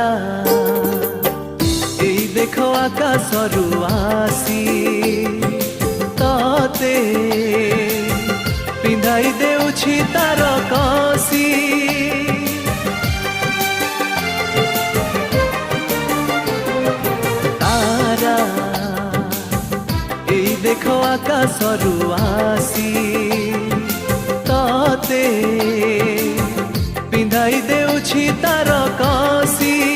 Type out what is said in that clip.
तारा एई देखो आकाशरू आसी तते पिंधाई देउछि तार कसी तारा एई देखो आकाशरू आसी तते पिंधाई देउछि तार कसी